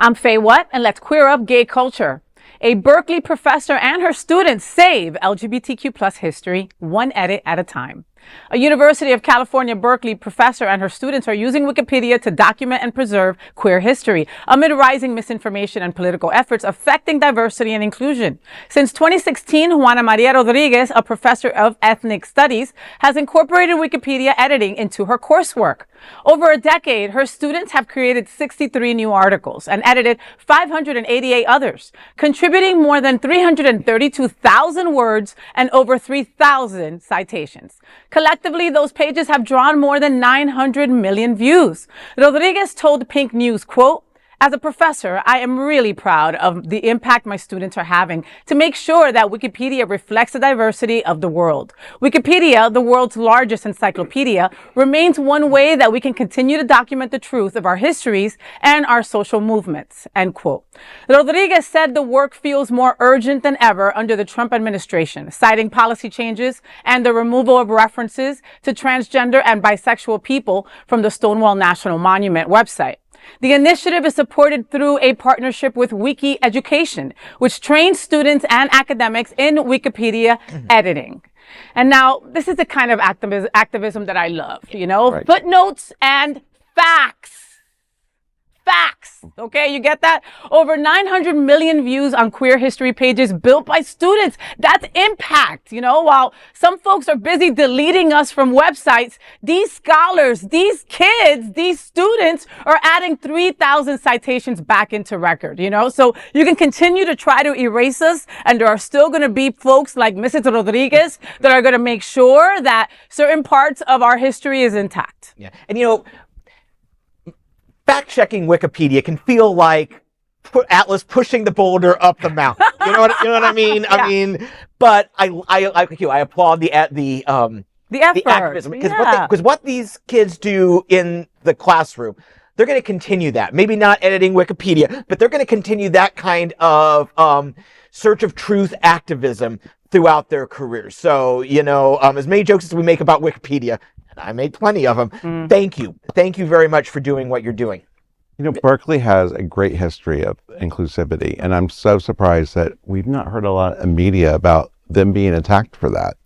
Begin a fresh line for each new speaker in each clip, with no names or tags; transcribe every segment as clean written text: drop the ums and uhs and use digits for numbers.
I'm Faye Watt, and let's queer up gay culture. A Berkeley professor and her students save LGBTQ plus history one edit at a time. A University of California, Berkeley professor and her students are using Wikipedia to document and preserve queer history amid rising misinformation and political efforts affecting diversity and inclusion. Since 2016, Juana Maria Rodriguez, a professor of ethnic studies, has incorporated Wikipedia editing into her coursework. Over a decade, her students have created 63 new articles and edited 588 others, contributing more than 332,000 words and over 3,000 citations. Collectively, those pages have drawn more than 900 million views. Rodriguez told Pink News, quote, "As a professor, I am really proud of the impact my students are having to make sure that Wikipedia reflects the diversity of the world. Wikipedia, the world's largest encyclopedia, remains one way that we can continue to document the truth of our histories and our social movements," end quote. Rodriguez said the work feels more urgent than ever under the Trump administration, citing policy changes and the removal of references to transgender and bisexual people from the Stonewall National Monument website. The initiative is supported through a partnership with Wiki Education, which trains students and academics in Wikipedia editing. And now, this is the kind of activism that I love, you know, right. Footnotes and facts. Facts. Okay, you get that? Over 900 million views on queer history pages built by students. That's impact, you know? While some folks are busy deleting us from websites, these scholars, these kids, these students are adding 3,000 citations back into record, you know? So you can continue to try to erase us, and there are still going to be folks like Mrs. Rodriguez that are going to make sure that certain parts of our history is intact.
Yeah, and you know, fact-checking Wikipedia can feel like Atlas pushing the boulder up the mountain. You know what I mean? Yeah. I mean, but I like you. I applaud the effort. The activism, because what these kids do in the classroom, they're going to continue that. Maybe not editing Wikipedia, but they're going to continue that kind of search of truth activism throughout their careers. So, you know, as many jokes as we make about Wikipedia, and I made plenty of them. Thank you. Thank you very much for doing what you're doing.
You know, Berkeley has a great history of inclusivity, and I'm so surprised that we've not heard a lot of media about them being attacked for that.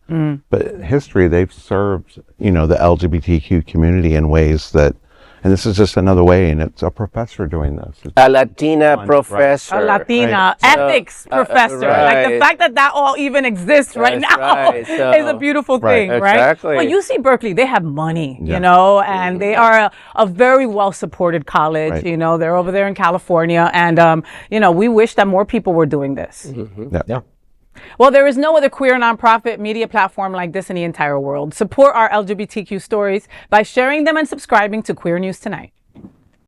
But history, they've served, you know, the LGBTQ community in ways that, and this is just another way, and it's a professor doing this. It's
a Latina professor.
A Latina ethics professor. Like the fact that that all even exists right now is a beautiful thing, right?
Exactly.
Well, UC Berkeley, they have money, you know, and they are a very well-supported college. You know, they're over there in California, and, you know, we wish that more people were doing this.
Yeah.
Well, there is no other queer nonprofit media platform like this in the entire world. Support our LGBTQ stories by sharing them and subscribing to Queer News Tonight.